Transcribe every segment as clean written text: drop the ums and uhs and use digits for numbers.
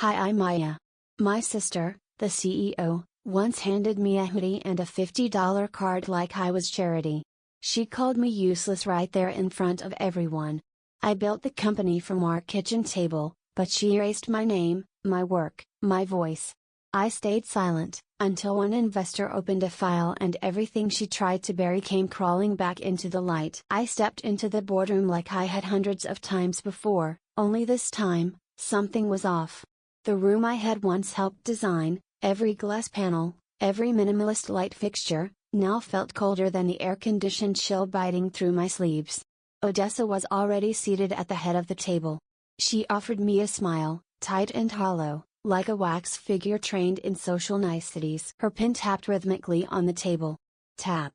Hi, I'm Maya. My sister, the CEO, once handed me a hoodie and a $50 card like I was charity. She called me useless right there in front of everyone. I built the company from our kitchen table, but she erased my name, my work, my voice. I stayed silent, until one investor opened a file and everything she tried to bury came crawling back into the light. I stepped into the boardroom like I had hundreds of times before, only this time, something was off. The room I had once helped design, every glass panel, every minimalist light fixture, now felt colder than the air-conditioned chill biting through my sleeves. Odessa was already seated at the head of the table. She offered me a smile, tight and hollow, like a wax figure trained in social niceties. Her pen tapped rhythmically on the table. Tap.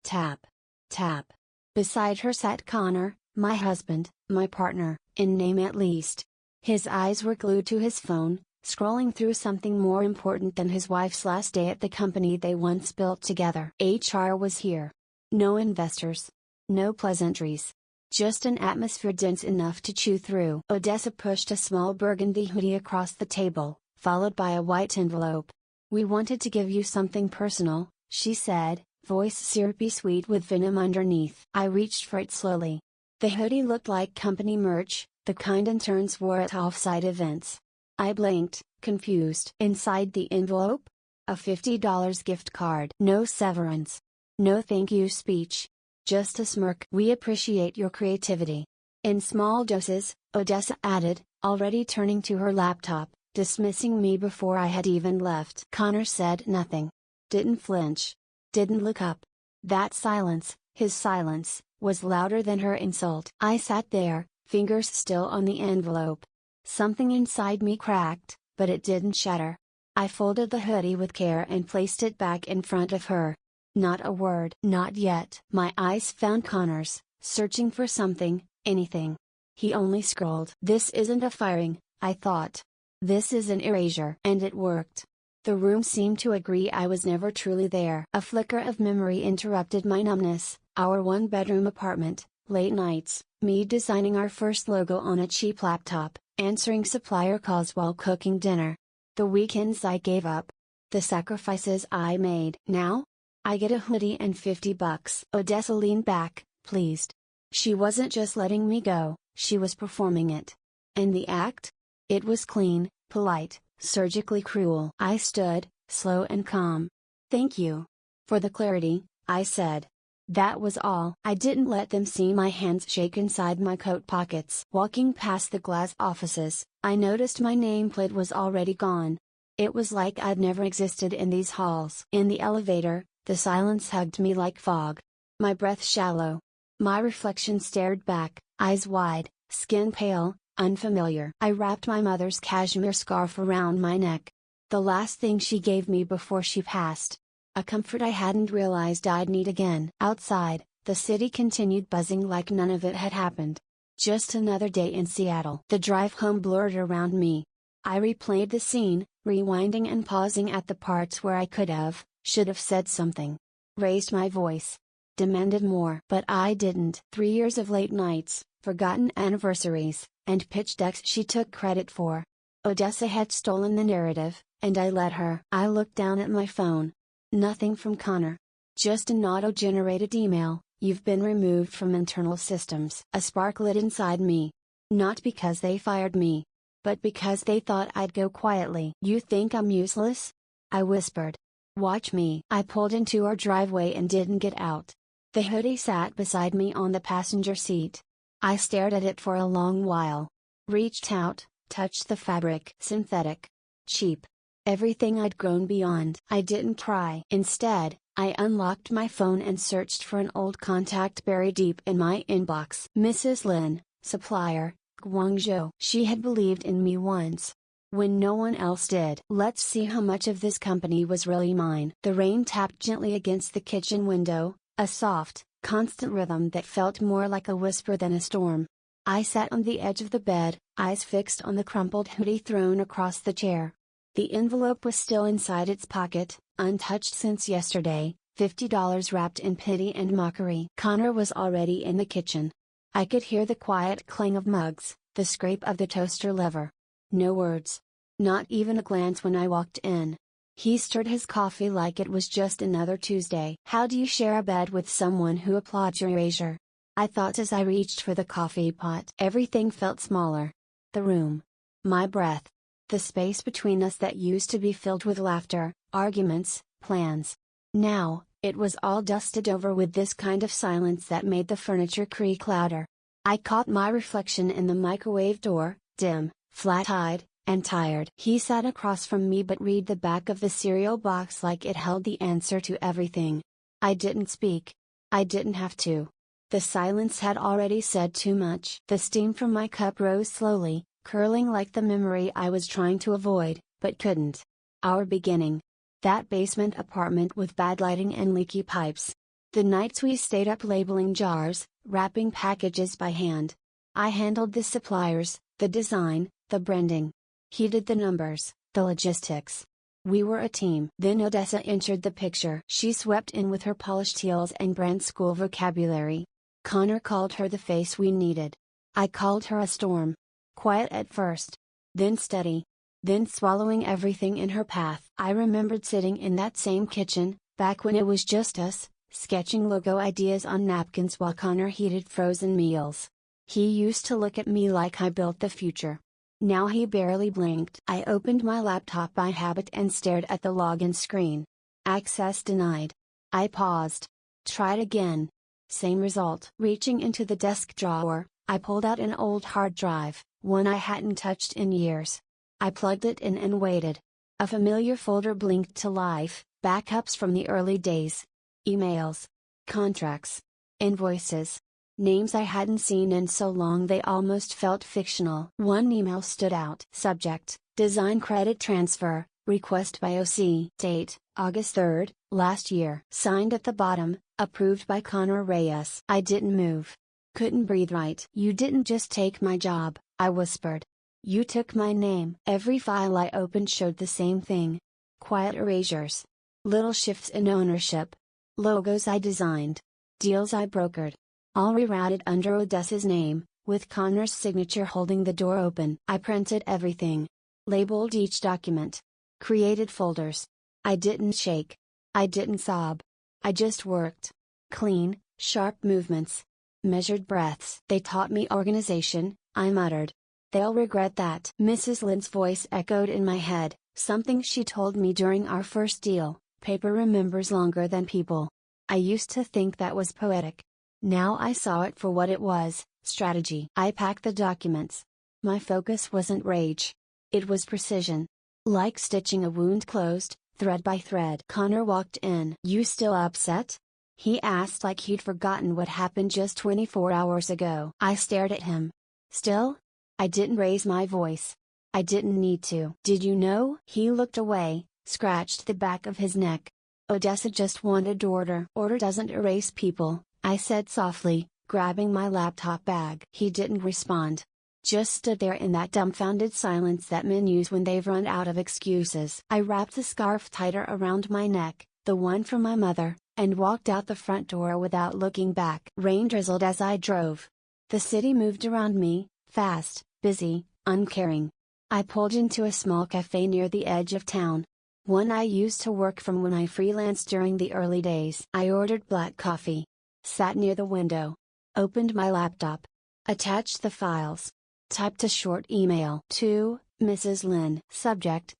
Tap. Tap. Beside her sat Connor, my husband, my partner, in name at least. His eyes were glued to his phone, scrolling through something more important than his wife's last day at the company they once built together. HR was here. No investors. No pleasantries. Just an atmosphere dense enough to chew through. Odessa pushed a small burgundy hoodie across the table, followed by a white envelope. "We wanted to give you something personal," she said, voice syrupy sweet with venom underneath. I reached for it slowly. The hoodie looked like company merch, the kind interns wore at off-site events. I blinked, confused. Inside the envelope? A $50 gift card. No severance. No thank you speech. Just a smirk. "We appreciate your creativity." In small doses, Odessa added, already turning to her laptop, dismissing me before I had even left. Connor said nothing. Didn't flinch. Didn't look up. That silence, his silence, was louder than her insult. I sat there, fingers still on the envelope. Something inside me cracked, but it didn't shatter. I folded the hoodie with care and placed it back in front of her. Not a word. Not yet. My eyes found Connor's, searching for something, anything. He only scrolled. This isn't a firing, I thought. This is an erasure. And it worked. The room seemed to agree I was never truly there. A flicker of memory interrupted my numbness. Our one-bedroom apartment, late nights, me designing our first logo on a cheap laptop, answering supplier calls while cooking dinner. The weekends I gave up. The sacrifices I made. Now? I get a hoodie and $50. Odessa leaned back, pleased. She wasn't just letting me go, she was performing it. And the act? It was clean, polite, surgically cruel. I stood, slow and calm. "Thank you. For the clarity," I said. That was all. I didn't let them see my hands shake inside my coat pockets. Walking past the glass offices, I noticed my nameplate was already gone. It was like I'd never existed in these halls. In the elevator, the silence hugged me like fog. My breath shallow. My reflection stared back, eyes wide, skin pale, unfamiliar. I wrapped my mother's cashmere scarf around my neck. The last thing she gave me before she passed. A comfort I hadn't realized I'd need again. Outside, the city continued buzzing like none of it had happened. Just another day in Seattle. The drive home blurred around me. I replayed the scene, rewinding and pausing at the parts where I could have, should have said something. Raised my voice. Demanded more. But I didn't. 3 years of late nights, forgotten anniversaries, and pitch decks she took credit for. Odessa had stolen the narrative, and I let her. I looked down at my phone. Nothing from Connor. Just an auto-generated email, "You've been removed from internal systems." A spark lit inside me. Not because they fired me. But because they thought I'd go quietly. "You think I'm useless?" I whispered. "Watch me." I pulled into our driveway and didn't get out. The hoodie sat beside me on the passenger seat. I stared at it for a long while. Reached out, touched the fabric. Synthetic. Cheap. Everything I'd grown beyond. I didn't cry. Instead, I unlocked my phone and searched for an old contact buried deep in my inbox. Mrs. Lin, supplier, Guangzhou. She had believed in me once. When no one else did. Let's see how much of this company was really mine. The rain tapped gently against the kitchen window, a soft, constant rhythm that felt more like a whisper than a storm. I sat on the edge of the bed, eyes fixed on the crumpled hoodie thrown across the chair. The envelope was still inside its pocket, untouched since yesterday, $50 wrapped in pity and mockery. Connor was already in the kitchen. I could hear the quiet clang of mugs, the scrape of the toaster lever. No words. Not even a glance when I walked in. He stirred his coffee like it was just another Tuesday. "How do you share a bed with someone who applauds your erasure?" I thought as I reached for the coffee pot. Everything felt smaller. The room. My breath. The space between us that used to be filled with laughter, arguments, plans. Now, it was all dusted over with this kind of silence that made the furniture creak louder. I caught my reflection in the microwave door, dim, flat-eyed, and tired. He sat across from me but read the back of the cereal box like it held the answer to everything. I didn't speak. I didn't have to. The silence had already said too much. The steam from my cup rose slowly, curling like the memory I was trying to avoid, but couldn't. Our beginning. That basement apartment with bad lighting and leaky pipes. The nights we stayed up labeling jars, wrapping packages by hand. I handled the suppliers, the design, the branding. He did the numbers, the logistics. We were a team. Then Odessa entered the picture. She swept in with her polished heels and brand school vocabulary. Connor called her the face we needed. I called her a storm. Quiet at first. Then steady. Then swallowing everything in her path. I remembered sitting in that same kitchen, back when it was just us, sketching logo ideas on napkins while Connor heated frozen meals. He used to look at me like I built the future. Now he barely blinked. I opened my laptop by habit and stared at the login screen. Access denied. I paused. Tried again. Same result. Reaching into the desk drawer, I pulled out an old hard drive, one I hadn't touched in years. I plugged it in and waited. A familiar folder blinked to life, backups from the early days. Emails. Contracts. Invoices. Names I hadn't seen in so long they almost felt fictional. One email stood out. Subject: Design Credit Transfer, Request by OC. Date: August 3rd, last year. Signed at the bottom, approved by Connor Reyes. I didn't move. Couldn't breathe right. "You didn't just take my job," I whispered. "You took my name." Every file I opened showed the same thing. Quiet erasures. Little shifts in ownership. Logos I designed. Deals I brokered. All rerouted under Odessa's name, with Connor's signature holding the door open. I printed everything. Labeled each document. Created folders. I didn't shake. I didn't sob. I just worked. Clean, sharp movements. Measured breaths. "They taught me organization," I muttered. "They'll regret that." Mrs. Lynn's voice echoed in my head, something she told me during our first deal: "Paper remembers longer than people." I used to think that was poetic. Now I saw it for what it was: strategy. I packed the documents. My focus wasn't rage. It was precision. Like stitching a wound closed, thread by thread. Connor walked in. "You still upset?" he asked like he'd forgotten what happened just 24 hours ago. I stared at him. "Still?" I didn't raise my voice. I didn't need to. "Did you know?" He looked away, scratched the back of his neck. "Odessa just wanted order." "Order doesn't erase people," I said softly, grabbing my laptop bag. He didn't respond. Just stood there in that dumbfounded silence that men use when they've run out of excuses. I wrapped the scarf tighter around my neck, the one from my mother, and walked out the front door without looking back. Rain drizzled as I drove. The city moved around me, fast, busy, uncaring. I pulled into a small cafe near the edge of town. One I used to work from when I freelanced during the early days. I ordered black coffee. Sat near the window. Opened my laptop. Attached the files. Typed a short email. To Mrs. Lynn. Subject: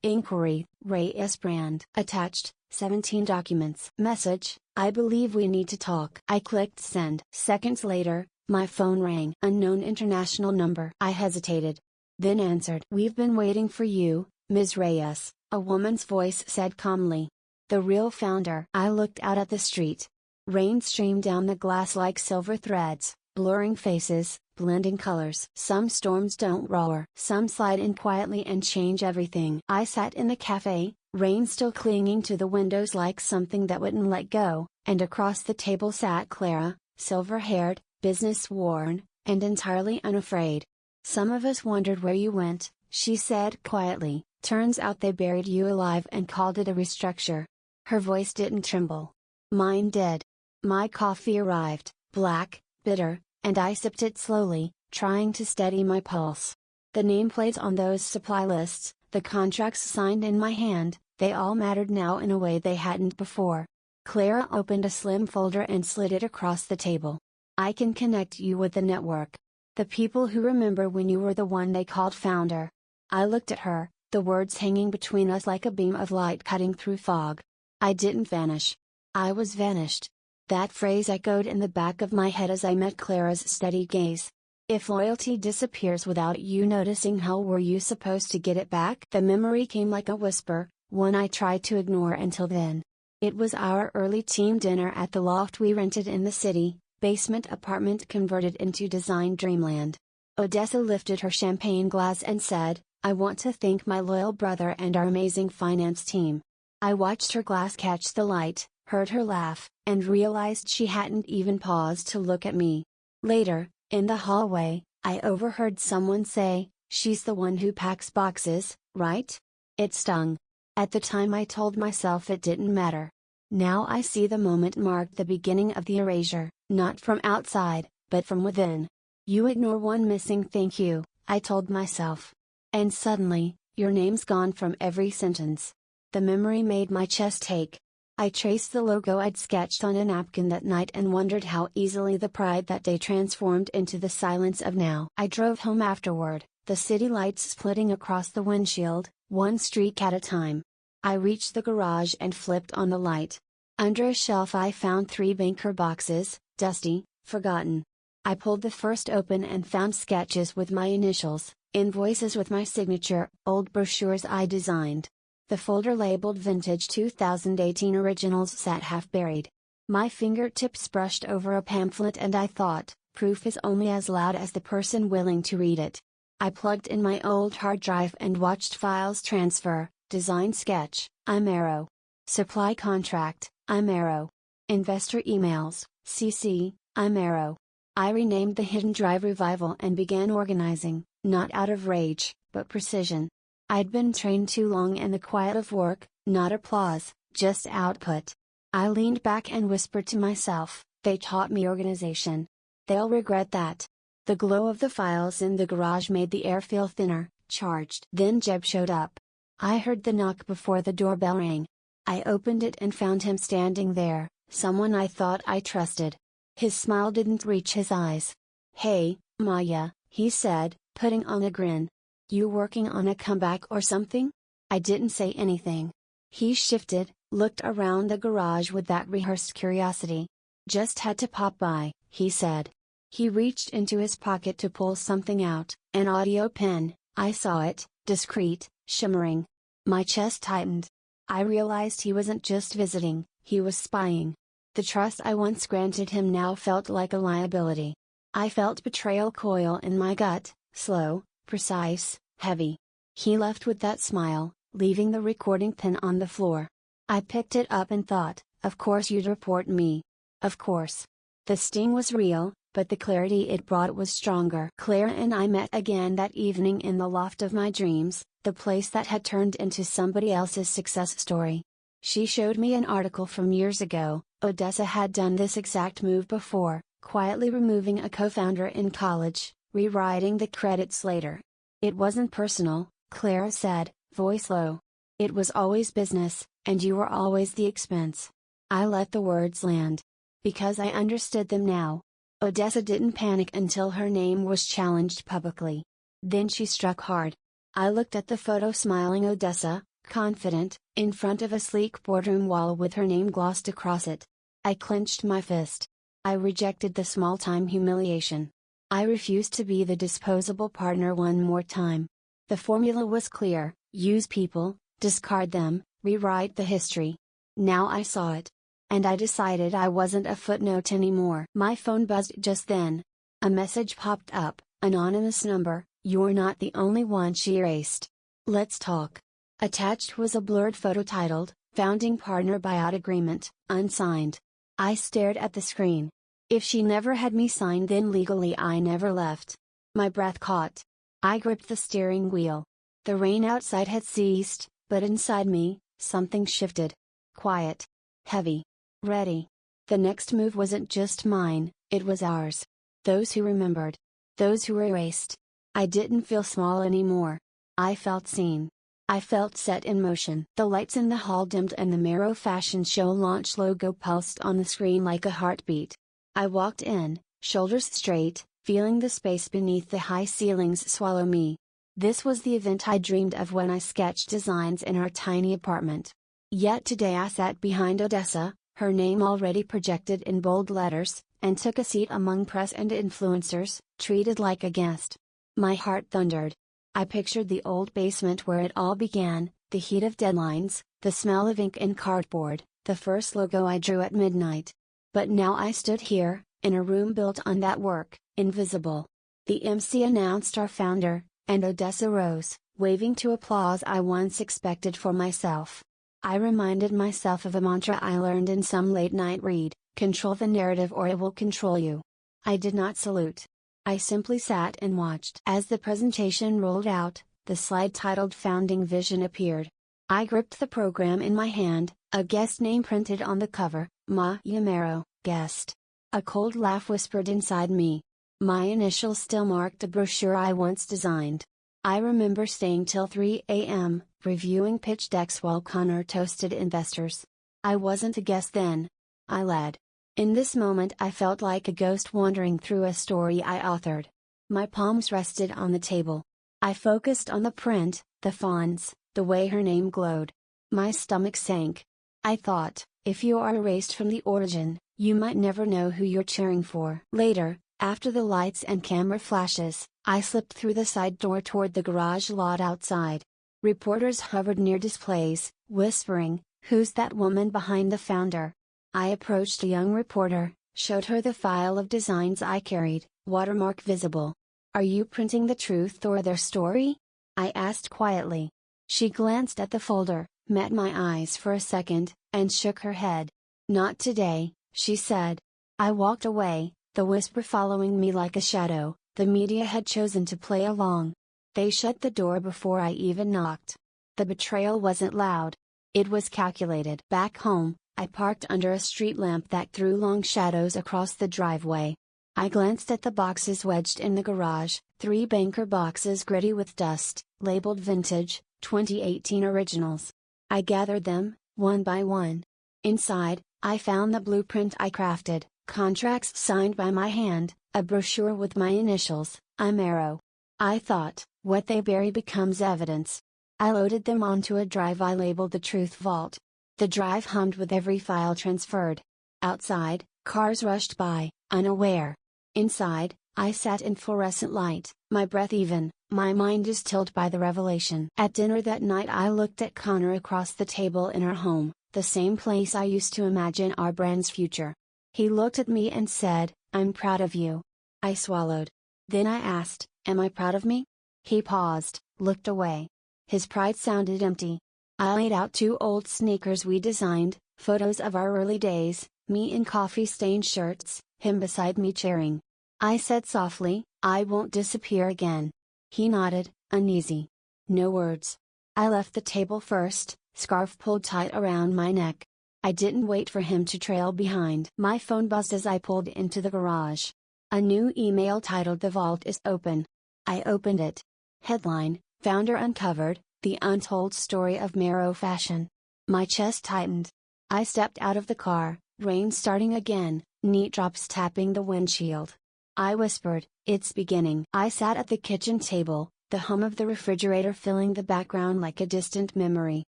Inquiry, Reyes brand. Attached: 17 documents. Message: "I believe we need to talk." I clicked send. Seconds later, my phone rang. Unknown international number. I hesitated. Then answered. "We've been waiting for you, Ms. Reyes," a woman's voice said calmly. "The real founder." I looked out at the street. Rain streamed down the glass like silver threads, blurring faces, blending colors. Some storms don't roar. Some slide in quietly and change everything. I sat in the cafe, rain still clinging to the windows like something that wouldn't let go, and across the table sat Clara, silver-haired, business-worn, and entirely unafraid. "Some of us wondered where you went," she said quietly. "Turns out they buried you alive and called it a restructure." Her voice didn't tremble. Mine did. My coffee arrived, black, bitter, and I sipped it slowly, trying to steady my pulse. The nameplates on those supply lists, the contracts signed in my hand, they all mattered now in a way they hadn't before. Clara opened a slim folder and slid it across the table. I can connect you with the network. The people who remember when you were the one they called founder. I looked at her, the words hanging between us like a beam of light cutting through fog. I didn't vanish. I was vanished. That phrase echoed in the back of my head as I met Clara's steady gaze. If loyalty disappears without you noticing, how were you supposed to get it back? The memory came like a whisper, one I tried to ignore until then. It was our early team dinner at the loft we rented in the city, basement apartment converted into design dreamland. Odessa lifted her champagne glass and said, "I want to thank my loyal brother and our amazing finance team." I watched her glass catch the light, heard her laugh, and realized she hadn't even paused to look at me. Later, in the hallway, I overheard someone say, "She's the one who packs boxes, right?" It stung. At the time I told myself it didn't matter. Now I see the moment marked the beginning of the erasure, not from outside, but from within. You ignore one missing thank you, I told myself. And suddenly, your name's gone from every sentence. The memory made my chest ache. I traced the logo I'd sketched on a napkin that night and wondered how easily the pride that day transformed into the silence of now. I drove home afterward, the city lights splitting across the windshield, one streak at a time. I reached the garage and flipped on the light. Under a shelf I found 3 banker boxes, dusty, forgotten. I pulled the first open and found sketches with my initials, invoices with my signature, old brochures I designed. The folder labeled Vintage 2018 Originals sat half buried. My fingertips brushed over a pamphlet and I thought, proof is only as loud as the person willing to read it. I plugged in my old hard drive and watched files transfer. Design sketch, I'm Arrow. Supply contract, I'm Arrow. Investor emails, CC, I'm Arrow. I renamed the hidden drive Revival and began organizing, not out of rage, but precision. I'd been trained too long in the quiet of work, not applause, just output. I leaned back and whispered to myself, they taught me organization. They'll regret that. The glow of the files in the garage made the air feel thinner, charged. Then Jeb showed up. I heard the knock before the doorbell rang. I opened it and found him standing there, someone I thought I trusted. His smile didn't reach his eyes. "Hey, Maya," he said, putting on a grin. "You working on a comeback or something?" I didn't say anything. He shifted, looked around the garage with that rehearsed curiosity. "Just had to pop by," he said. He reached into his pocket to pull something out, an audio pen. I saw it, discreet, shimmering. My chest tightened. I realized he wasn't just visiting, he was spying. The trust I once granted him now felt like a liability. I felt betrayal coil in my gut, slow, precise, heavy. He left with that smile, leaving the recording pin on the floor. I picked it up and thought, of course you'd report me. Of course. The sting was real, but the clarity it brought was stronger. Clara and I met again that evening in the loft of my dreams, the place that had turned into somebody else's success story. She showed me an article from years ago. Odessa had done this exact move before, quietly removing a co-founder in college, rewriting the credits later. It wasn't personal, Clara said, voice low. It was always business, and you were always the expense. I let the words land. Because I understood them now. Odessa didn't panic until her name was challenged publicly. Then she struck hard. I looked at the photo smiling Odessa, confident, in front of a sleek boardroom wall with her name glossed across it. I clenched my fist. I rejected the small-time humiliation. I refused to be the disposable partner one more time. The formula was clear: use people, discard them, rewrite the history. Now I saw it. And I decided I wasn't a footnote anymore. My phone buzzed just then. A message popped up, anonymous number, "You're not the only one," she erased. "Let's talk." Attached was a blurred photo titled, "Founding Partner Buyout Agreement, Unsigned." I stared at the screen. If she never had me signed, then legally I never left. My breath caught. I gripped the steering wheel. The rain outside had ceased, but inside me, something shifted. Quiet. Heavy. Ready. The next move wasn't just mine, it was ours. Those who remembered. Those who were erased. I didn't feel small anymore. I felt seen. I felt set in motion. The lights in the hall dimmed and the Marrow Fashion Show launch logo pulsed on the screen like a heartbeat. I walked in, shoulders straight, feeling the space beneath the high ceilings swallow me. This was the event I dreamed of when I sketched designs in our tiny apartment. Yet today I sat behind Odessa, her name already projected in bold letters, and took a seat among press and influencers, treated like a guest. My heart thundered. I pictured the old basement where it all began, the heat of deadlines, the smell of ink and cardboard, the first logo I drew at midnight. But now I stood here, in a room built on that work, invisible. The MC announced our founder, and Odessa rose, waving to applause I once expected for myself. I reminded myself of a mantra I learned in some late-night read: control the narrative or it will control you. I did not salute. I simply sat and watched. As the presentation rolled out, the slide titled Founding Vision appeared. I gripped the program in my hand, a guest name printed on the cover, Ma Yamero, guest. A cold laugh whispered inside me. My initials still marked a brochure I once designed. I remember staying till 3 a.m., reviewing pitch decks while Connor toasted investors. I wasn't a guest then. I led. In this moment I felt like a ghost wandering through a story I authored. My palms rested on the table. I focused on the print, the fonts, the way her name glowed. My stomach sank. I thought, if you are erased from the origin, you might never know who you're cheering for. Later, after the lights and camera flashes, I slipped through the side door toward the garage lot outside. Reporters hovered near displays, whispering, "Who's that woman behind the founder?" I approached a young reporter, showed her the file of designs I carried, watermark visible. "Are you printing the truth or their story?" I asked quietly. She glanced at the folder, met my eyes for a second, and shook her head. "Not today," she said. I walked away, the whisper following me like a shadow. The media had chosen to play along. They shut the door before I even knocked. The betrayal wasn't loud. It was calculated. Back home, I parked under a street lamp that threw long shadows across the driveway. I glanced at the boxes wedged in the garage, 3 banker boxes gritty with dust, labeled Vintage, 2018 Originals. I gathered them, one by one. Inside, I found the blueprint I crafted, contracts signed by my hand, a brochure with my initials, Imero. I thought, what they bury becomes evidence. I loaded them onto a drive I labeled the Truth Vault. The drive hummed with every file transferred. Outside, cars rushed by, unaware. Inside, I sat in fluorescent light, my breath even, my mind distilled by the revelation. At dinner that night I looked at Connor across the table in our home, the same place I used to imagine our brand's future. He looked at me and said, "I'm proud of you." I swallowed. Then I asked, "Am I proud of me?" He paused, looked away. His pride sounded empty. I laid out 2 old sneakers we designed, photos of our early days, me in coffee-stained shirts, him beside me cheering. I said softly, "I won't disappear again." He nodded, uneasy. No words. I left the table first, scarf pulled tight around my neck. I didn't wait for him to trail behind. My phone buzzed as I pulled into the garage. A new email titled "The Vault is Open." I opened it. Headline: Founder Uncovered, the Untold Story of Marrow Fashion. My chest tightened. I stepped out of the car, rain starting again, neat drops tapping the windshield. I whispered, "It's beginning." I sat at the kitchen table, the hum of the refrigerator filling the background like a distant memory.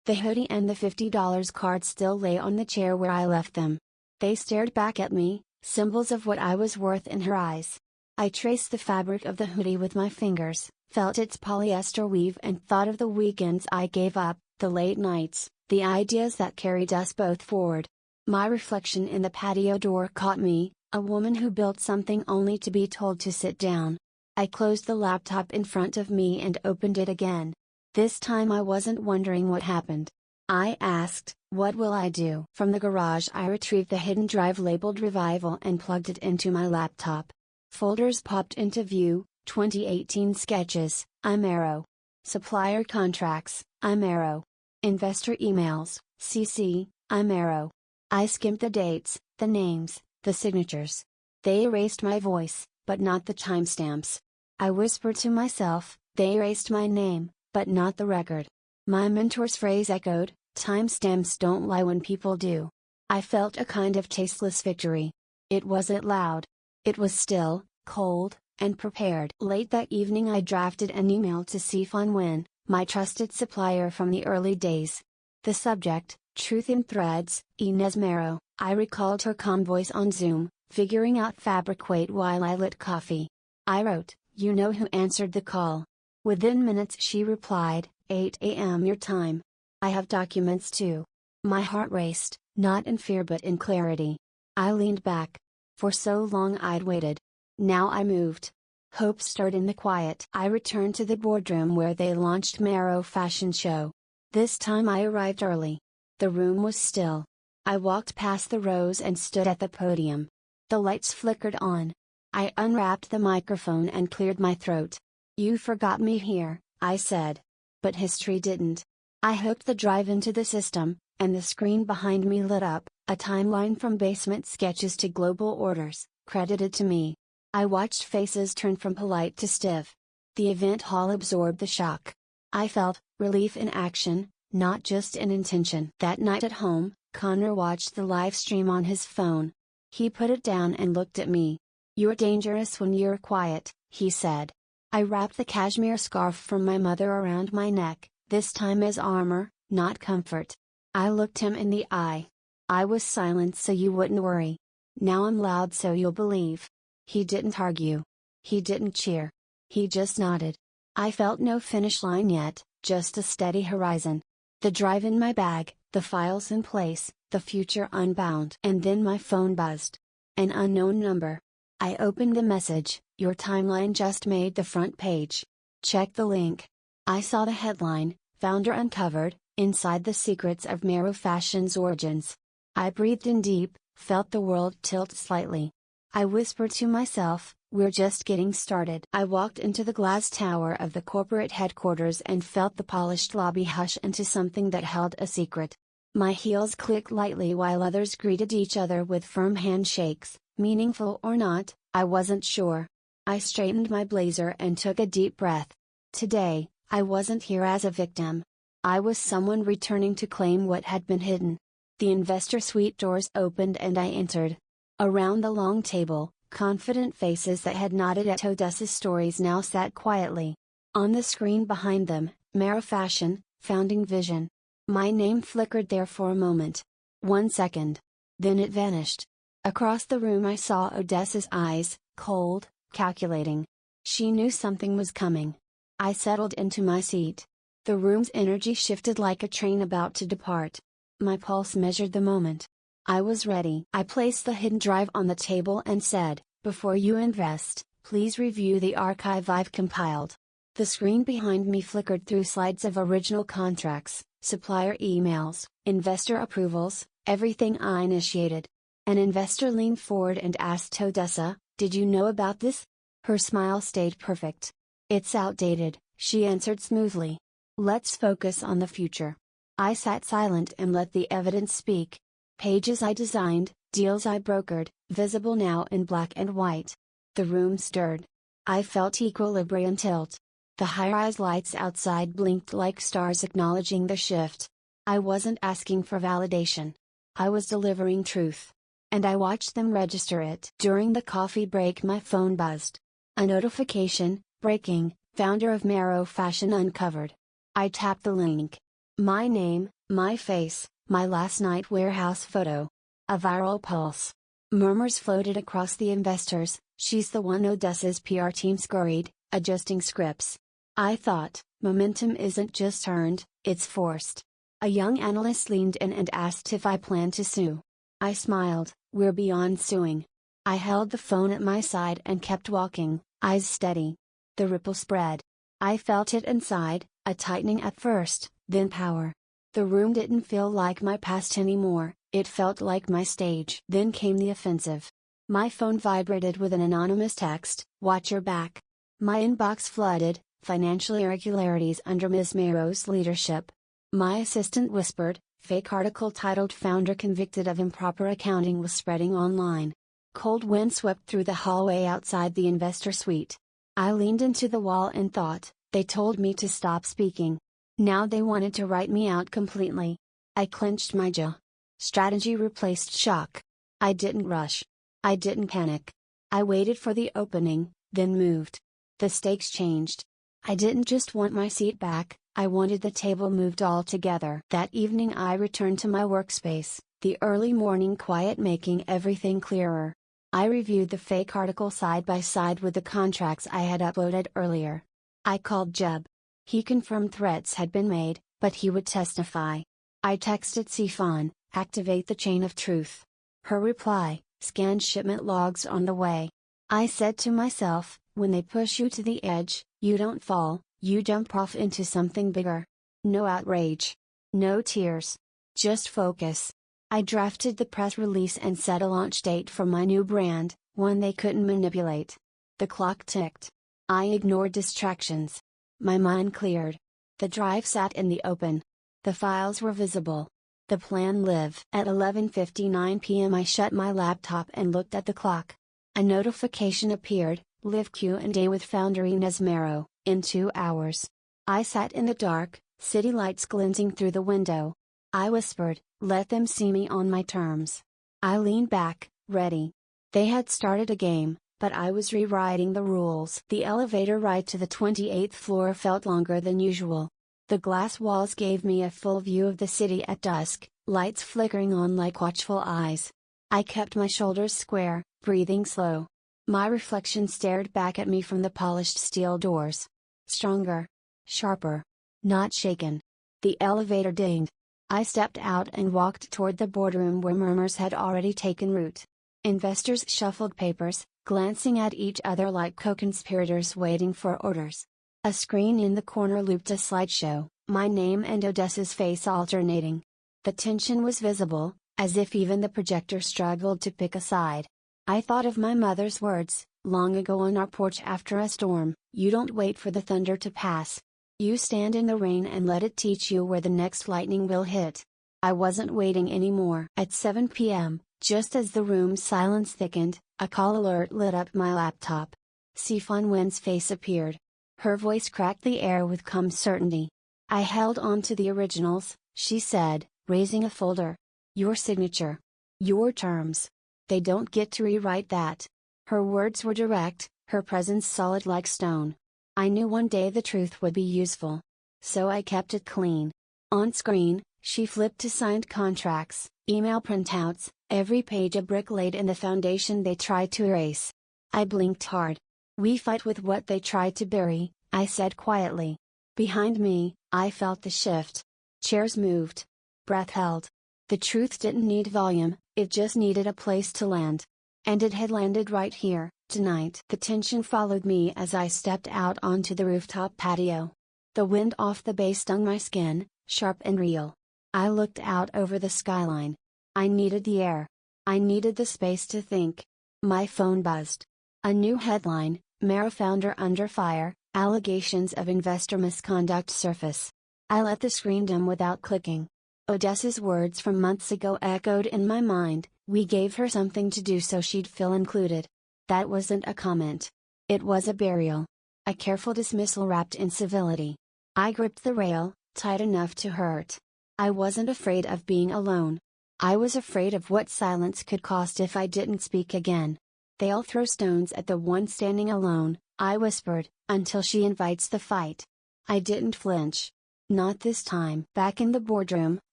The hoodie and the $50 card still lay on the chair where I left them. They stared back at me, symbols of what I was worth in her eyes. I traced the fabric of the hoodie with my fingers, felt its polyester weave and thought of the weekends I gave up, the late nights, the ideas that carried us both forward. My reflection in the patio door caught me, a woman who built something only to be told to sit down. I closed the laptop in front of me and opened it again. This time I wasn't wondering what happened. I asked, "What will I do?" From the garage I retrieved the hidden drive labeled Revival and plugged it into my laptop. Folders popped into view: 2018 sketches, Imero. Supplier contracts, Imero. Investor emails, CC, Imero. I skimmed the dates, the names, the signatures. They erased my voice, but not the timestamps. I whispered to myself, they erased my name, but not the record. My mentor's phrase echoed, timestamps don't lie when people do. I felt a kind of tasteless victory. It wasn't loud. It was still, cold, and prepared. Late that evening I drafted an email to Sifan Wen, my trusted supplier from the early days. The subject, Truth in Threads, Inez Mero. I recalled her calm voice on Zoom, figuring out fabric weight while I lit coffee. I wrote, you know who answered the call. Within minutes she replied, 8 a.m. your time. I have documents too. My heart raced, not in fear but in clarity. I leaned back. For so long I'd waited. Now I moved. Hope stirred in the quiet. I returned to the boardroom where they launched Mero Fashion Show. This time I arrived early. The room was still. I walked past the rows and stood at the podium. The lights flickered on. I unwrapped the microphone and cleared my throat. You forgot me here, I said. But history didn't. I hooked the drive into the system, and the screen behind me lit up, a timeline from basement sketches to global orders, credited to me. I watched faces turn from polite to stiff. The event hall absorbed the shock. I felt relief in action, not just in intention. That night at home, Connor watched the live stream on his phone. He put it down and looked at me. You're dangerous when you're quiet, he said. I wrapped the cashmere scarf from my mother around my neck, this time as armor, not comfort. I looked him in the eye. I was silent so you wouldn't worry. Now I'm loud so you'll believe. He didn't argue. He didn't cheer. He just nodded. I felt no finish line yet, just a steady horizon. The drive in my bag, the files in place, the future unbound. And then my phone buzzed. An unknown number. I opened the message, your timeline just made the front page. Check the link. I saw the headline, Founder Uncovered, Inside the Secrets of Mero Fashion's Origins. I breathed in deep, felt the world tilt slightly. I whispered to myself, we're just getting started. I walked into the glass tower of the corporate headquarters and felt the polished lobby hush into something that held a secret. My heels clicked lightly while others greeted each other with firm handshakes, meaningful or not, I wasn't sure. I straightened my blazer and took a deep breath. Today, I wasn't here as a victim. I was someone returning to claim what had been hidden. The investor suite doors opened and I entered. Around the long table, confident faces that had nodded at Odessa's stories now sat quietly. On the screen behind them, Mero Fashion, Founding Vision. My name flickered there for a moment. 1 second. Then it vanished. Across the room I saw Odessa's eyes, cold, calculating. She knew something was coming. I settled into my seat. The room's energy shifted like a train about to depart. My pulse measured the moment. I was ready. I placed the hidden drive on the table and said, before you invest, please review the archive I've compiled. The screen behind me flickered through slides of original contracts, supplier emails, investor approvals, everything I initiated. An investor leaned forward and asked Odessa, did you know about this? Her smile stayed perfect. It's outdated, she answered smoothly. Let's focus on the future. I sat silent and let the evidence speak. Pages I designed, deals I brokered, visible now in black and white. The room stirred. I felt equilibrium tilt. The high-rise lights outside blinked like stars acknowledging the shift. I wasn't asking for validation. I was delivering truth. And I watched them register it. During the coffee break my phone buzzed. A notification, breaking, founder of Mero Fashion uncovered. I tapped the link. My name, my face, my last night warehouse photo. A viral pulse. Murmurs floated across the investors, she's the one. Odessa's PR team scurried, adjusting scripts. I thought, momentum isn't just earned, it's forced. A young analyst leaned in and asked if I planned to sue. I smiled, we're beyond suing. I held the phone at my side and kept walking, eyes steady. The ripple spread. I felt it inside, a tightening at first, then power. The room didn't feel like my past anymore, it felt like my stage. Then came the offensive. My phone vibrated with an anonymous text, watch your back. My inbox flooded, financial irregularities under Ms. Mero's leadership. My assistant whispered, fake article titled Founder Convicted of Improper Accounting was spreading online. Cold wind swept through the hallway outside the investor suite. I leaned into the wall and thought, they told me to stop speaking. Now they wanted to write me out completely. I clenched my jaw. Strategy replaced shock. I didn't rush. I didn't panic. I waited for the opening, then moved. The stakes changed. I didn't just want my seat back, I wanted the table moved altogether. That evening I returned to my workspace, the early morning quiet making everything clearer. I reviewed the fake article side by side with the contracts I had uploaded earlier. I called Jeb. He confirmed threats had been made, but he would testify. I texted Sifan, activate the chain of truth. Her reply, scan shipment logs on the way. I said to myself, when they push you to the edge, you don't fall, you jump off into something bigger. No outrage. No tears. Just focus. I drafted the press release and set a launch date for my new brand, one they couldn't manipulate. The clock ticked. I ignored distractions. My mind cleared. The drive sat in the open. The files were visible. The plan lived. At 11:59 p.m. I shut my laptop and looked at the clock. A notification appeared, live Q&A with founder Inez Mero, in 2 hours. I sat in the dark, city lights glinting through the window. I whispered, let them see me on my terms. I leaned back, ready. They had started a game, but I was rewriting the rules. The elevator ride to the 28th floor felt longer than usual. The glass walls gave me a full view of the city at dusk, lights flickering on like watchful eyes. I kept my shoulders square, breathing slow. My reflection stared back at me from the polished steel doors. Stronger. Sharper. Not shaken. The elevator dinged. I stepped out and walked toward the boardroom where murmurs had already taken root. Investors shuffled papers, glancing at each other like co-conspirators waiting for orders. A screen in the corner looped a slideshow, my name and Odessa's face alternating. The tension was visible, as if even the projector struggled to pick a side. I thought of my mother's words, long ago on our porch after a storm, you don't wait for the thunder to pass. You stand in the rain and let it teach you where the next lightning will hit. I wasn't waiting anymore. At 7 p.m., just as the room's silence thickened, a call alert lit up my laptop. Sifan Wen's face appeared. Her voice cracked the air with calm certainty. I held on to the originals, she said, raising a folder. Your signature. Your terms. They don't get to rewrite that. Her words were direct, her presence solid like stone. I knew one day the truth would be useful. So I kept it clean. On screen, she flipped to signed contracts, email printouts, every page a brick laid in the foundation they tried to erase. I blinked hard. We fight with what they tried to bury, I said quietly. Behind me, I felt the shift. Chairs moved. Breath held. The truth didn't need volume, it just needed a place to land. And it had landed right here, tonight. The tension followed me as I stepped out onto the rooftop patio. The wind off the bay stung my skin, sharp and real. I looked out over the skyline. I needed the air. I needed the space to think. My phone buzzed. A new headline, Mero founder under fire, allegations of investor misconduct surface. I let the screen dim without clicking. Odessa's words from months ago echoed in my mind, we gave her something to do so she'd feel included. That wasn't a comment. It was a burial. A careful dismissal wrapped in civility. I gripped the rail, tight enough to hurt. I wasn't afraid of being alone. I was afraid of what silence could cost if I didn't speak again. They'll throw stones at the one standing alone, I whispered, until she invites the fight. I didn't flinch. Not this time. Back in the boardroom,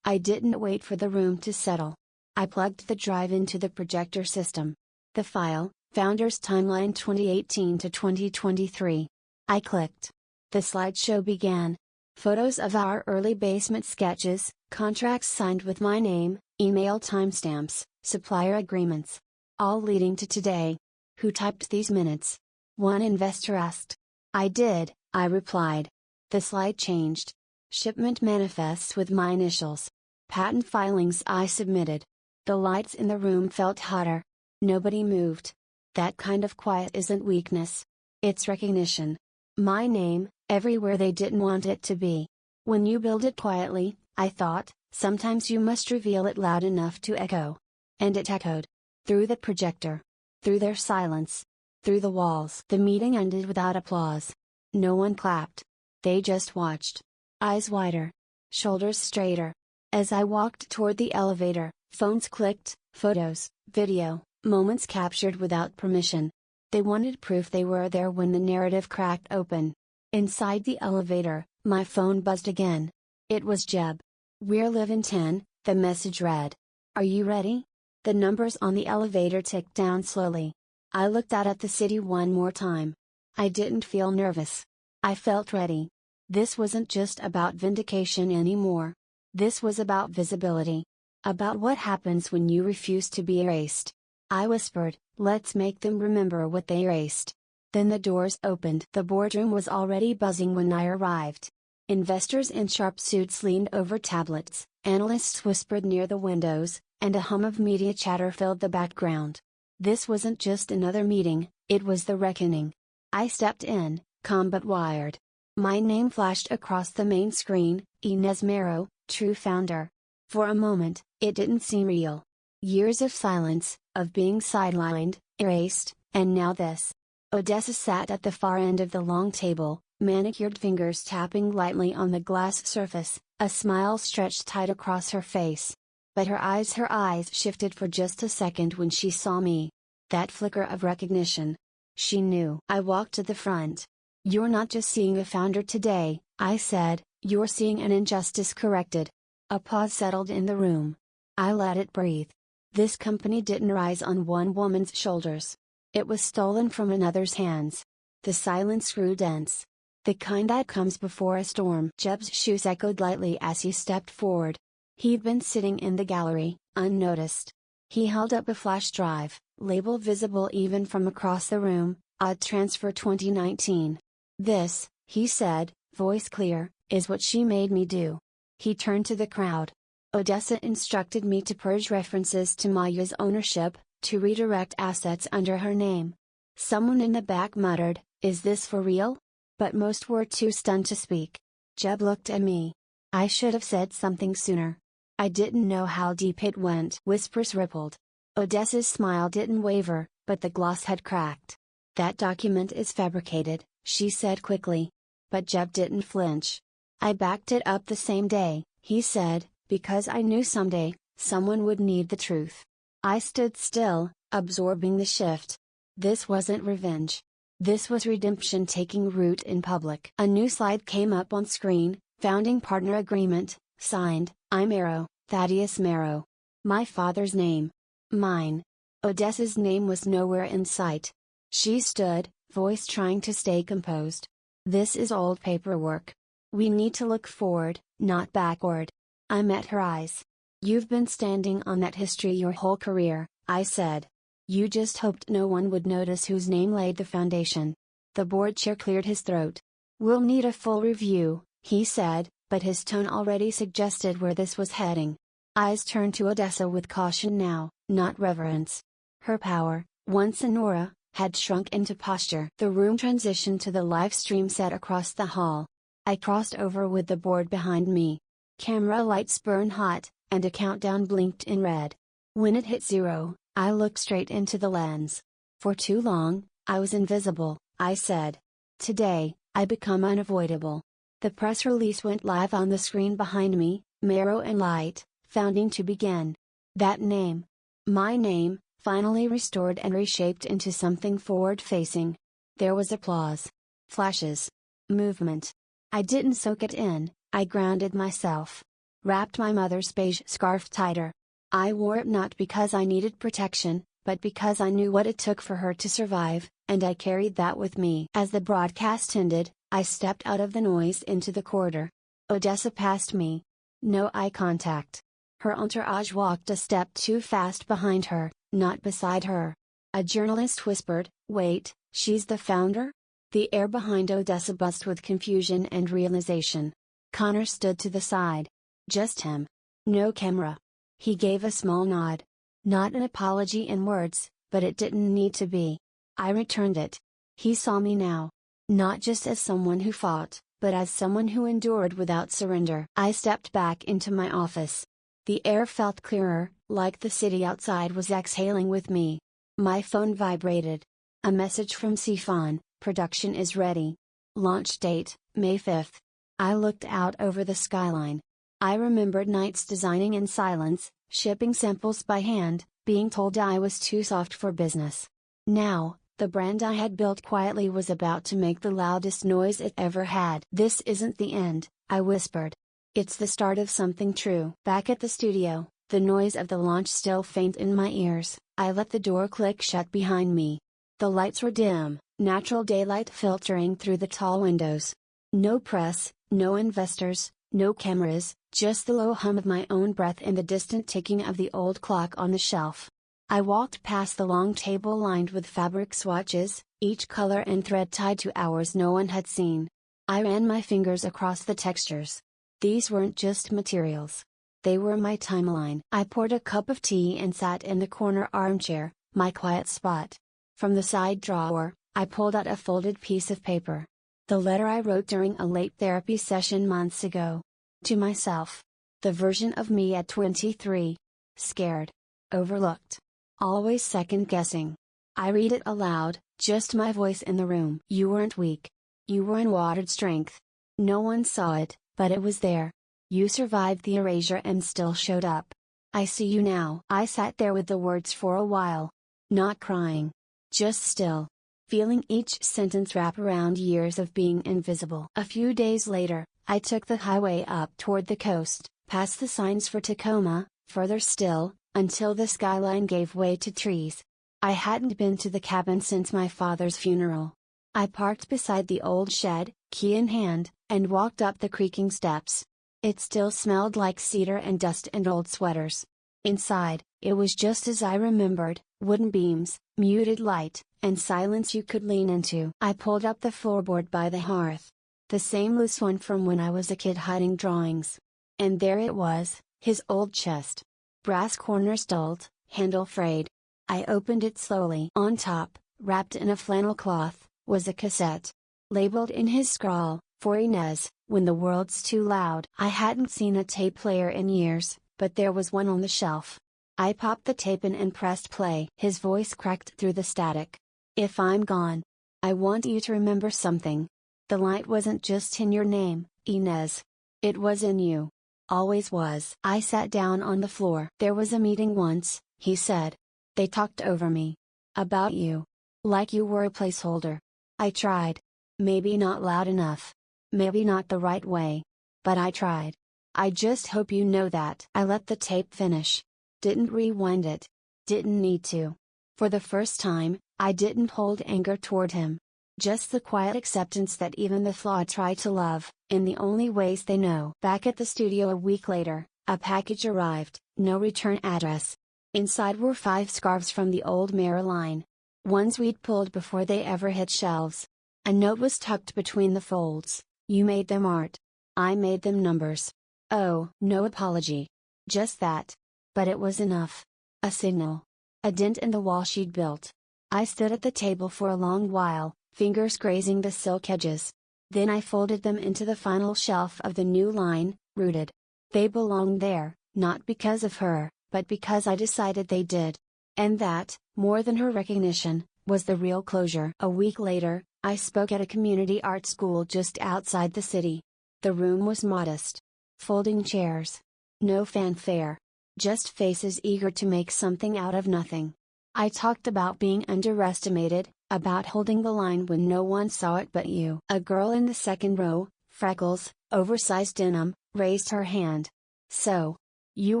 I didn't wait for the room to settle. I plugged the drive into the projector system. The file, Founders Timeline 2018 to 2023. I clicked. The slideshow began. Photos of our early basement sketches, contracts signed with my name, email timestamps, supplier agreements. All leading to today. Who typed these minutes? One investor asked. I did, I replied. The slide changed. Shipment manifests with my initials. Patent filings I submitted. The lights in the room felt hotter. Nobody moved. That kind of quiet isn't weakness. It's recognition. My name, everywhere they didn't want it to be. When you build it quietly, I thought, sometimes you must reveal it loud enough to echo. And it echoed. Through the projector. Through their silence. through the walls. The meeting ended without applause. No one clapped. They just watched. Eyes wider. Shoulders straighter. As I walked toward the elevator, phones clicked, photos, video, moments captured without permission. They wanted proof they were there when the narrative cracked open. Inside the elevator, my phone buzzed again. It was Jeb. "We're living 10, the message read. "Are you ready?" The numbers on the elevator ticked down slowly. I looked out at the city one more time. I didn't feel nervous. I felt ready. This wasn't just about vindication anymore. This was about visibility. About what happens when you refuse to be erased. I whispered, "Let's make them remember what they erased." Then the doors opened. The boardroom was already buzzing when I arrived. Investors in sharp suits leaned over tablets, analysts whispered near the windows, and a hum of media chatter filled the background. This wasn't just another meeting, it was the reckoning. I stepped in, calm but wired. My name flashed across the main screen, Inez Mero, true founder. For a moment, it didn't seem real. Years of silence, of being sidelined, erased, and now this. Odessa sat at the far end of the long table, manicured fingers tapping lightly on the glass surface, a smile stretched tight across her face. But her eyes shifted for just a second when she saw me. That flicker of recognition. She knew. I walked to the front. "You're not just seeing a founder today," I said, "you're seeing an injustice corrected." A pause settled in the room. I let it breathe. This company didn't rise on one woman's shoulders. It was stolen from another's hands. The silence grew dense. The kind that comes before a storm. Jeb's shoes echoed lightly as he stepped forward. He'd been sitting in the gallery, unnoticed. He held up a flash drive, label visible even from across the room, "Odd Transfer 2019. "This," he said, voice clear, "is what she made me do." He turned to the crowd. "Odessa instructed me to purge references to Maya's ownership, to redirect assets under her name." Someone in the back muttered, "Is this for real?" But most were too stunned to speak. Jeb looked at me. I should have said something sooner. I didn't know how deep it went. Whispers rippled. Odessa's smile didn't waver, but the gloss had cracked. "That document is fabricated," she said quickly. But Jeb didn't flinch. "I backed it up the same day," he said, "because I knew someday, someone would need the truth." I stood still, absorbing the shift. This wasn't revenge. This was redemption taking root in public. A new slide came up on screen, "Founding Partner Agreement, signed, I Mero, Thaddeus Mero." My father's name. Mine. Odessa's name was nowhere in sight. She stood, voice trying to stay composed. "This is old paperwork. We need to look forward, not backward." I met her eyes. "You've been standing on that history your whole career," I said. "You just hoped no one would notice whose name laid the foundation." The board chair cleared his throat. "We'll need a full review," he said, but his tone already suggested where this was heading. Eyes turned to Odessa with caution now, not reverence. Her power, once an aura, had shrunk into posture. The room transitioned to the live stream set across the hall. I crossed over with the board behind me. Camera lights burned hot, and a countdown blinked in red. When it hit 0, I looked straight into the lens. "For too long, I was invisible," I said. "Today, I become unavoidable." The press release went live on the screen behind me, "Mero and Light, founding to begin." That name. My name, finally restored and reshaped into something forward-facing. There was applause. Flashes. Movement. I didn't soak it in, I grounded myself. Wrapped my mother's beige scarf tighter. I wore it not because I needed protection, but because I knew what it took for her to survive, and I carried that with me. As the broadcast ended, I stepped out of the noise into the corridor. Odessa passed me. No eye contact. Her entourage walked a step too fast behind her, not beside her. A journalist whispered, "Wait, she's the founder?" The air behind Odessa buzzed with confusion and realization. Connor stood to the side. Just him. No camera. He gave a small nod. Not an apology in words, but it didn't need to be. I returned it. He saw me now. Not just as someone who fought, but as someone who endured without surrender. I stepped back into my office. The air felt clearer, like the city outside was exhaling with me. My phone vibrated. A message from Sifan, production is ready. Launch date, May 5th. I looked out over the skyline. I remembered nights designing in silence, shipping samples by hand, being told I was too soft for business. Now, the brand I had built quietly was about to make the loudest noise it ever had. "This isn't the end," I whispered. "It's the start of something true." Back at the studio, the noise of the launch still faint in my ears, I let the door click shut behind me. The lights were dim, natural daylight filtering through the tall windows. No press, no investors, no cameras, just the low hum of my own breath and the distant ticking of the old clock on the shelf. I walked past the long table lined with fabric swatches, each color and thread tied to hours no one had seen. I ran my fingers across the textures. These weren't just materials. They were my timeline. I poured a cup of tea and sat in the corner armchair, my quiet spot. From the side drawer, I pulled out a folded piece of paper. The letter I wrote during a late therapy session months ago. To myself. The version of me at 23. Scared. Overlooked. Always second guessing. I read it aloud, just my voice in the room. "You weren't weak. You were in watered strength. No one saw it, but it was there. You survived the erasure and still showed up. I see you now." I sat there with the words for a while. Not crying. Just still. Feeling each sentence wrap around years of being invisible. A few days later, I took the highway up toward the coast, past the signs for Tacoma, further still, until the skyline gave way to trees. I hadn't been to the cabin since my father's funeral. I parked beside the old shed, key in hand, and walked up the creaking steps. It still smelled like cedar and dust and old sweaters. Inside, it was just as I remembered, wooden beams, muted light, and silence you could lean into. I pulled up the floorboard by the hearth. The same loose one from when I was a kid hiding drawings. And there it was, his old chest. Brass corners dulled, handle frayed. I opened it slowly. On top, wrapped in a flannel cloth, was a cassette. Labeled in his scrawl, "For Inez, when the world's too loud." I hadn't seen a tape player in years, but there was one on the shelf. I popped the tape in and pressed play. His voice cracked through the static. "If I'm gone, I want you to remember something. The light wasn't just in your name, Inez. It was in you. Always was." I sat down on the floor. "There was a meeting once," he said. "They talked over me. About you. Like you were a placeholder. I tried. Maybe not loud enough. Maybe not the right way. But I tried. I just hope you know that." I let the tape finish. Didn't rewind it. Didn't need to. For the first time, I didn't hold anger toward him. Just the quiet acceptance that even the flawed try to love, in the only ways they know. Back at the studio a week later, a package arrived, no return address. Inside were 5 scarves from the old Mara line. Ones we'd pulled before they ever hit shelves. A note was tucked between the folds. "You made them art. I made them numbers." Oh, no apology. Just that. But it was enough. A signal. A dent in the wall she'd built. I stood at the table for a long while, fingers grazing the silk edges. Then I folded them into the final shelf of the new line, rooted. They belonged there, not because of her, but because I decided they did. And that, more than her recognition, was the real closure. A week later, I spoke at a community art school just outside the city. The room was modest. Folding chairs. No fanfare. Just faces eager to make something out of nothing. I talked about being underestimated, about holding the line when no one saw it but you. A girl in the second row, freckles, oversized denim, raised her hand. "So, you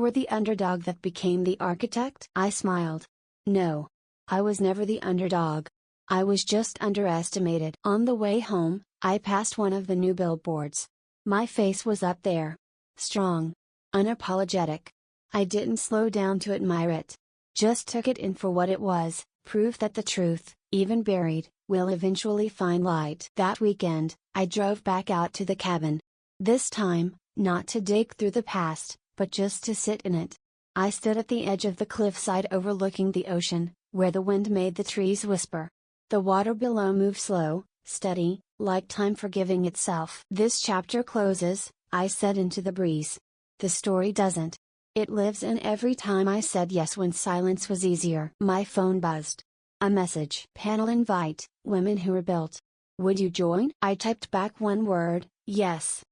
were the underdog that became the architect?" I smiled. "No. I was never the underdog. I was just underestimated." On the way home, I passed one of the new billboards. My face was up there. Strong. Unapologetic. I didn't slow down to admire it. Just took it in for what it was, proof that the truth, even buried, will eventually find light. That weekend, I drove back out to the cabin. This time, not to dig through the past, but just to sit in it. I stood at the edge of the cliffside overlooking the ocean, where the wind made the trees whisper. The water below moved slow, steady, like time forgiving itself. "This chapter closes," I said into the breeze. "The story doesn't. It lives in every time I said yes when silence was easier." My phone buzzed. A message panel invite, women who rebuilt. Would you join? I typed back one word, yes.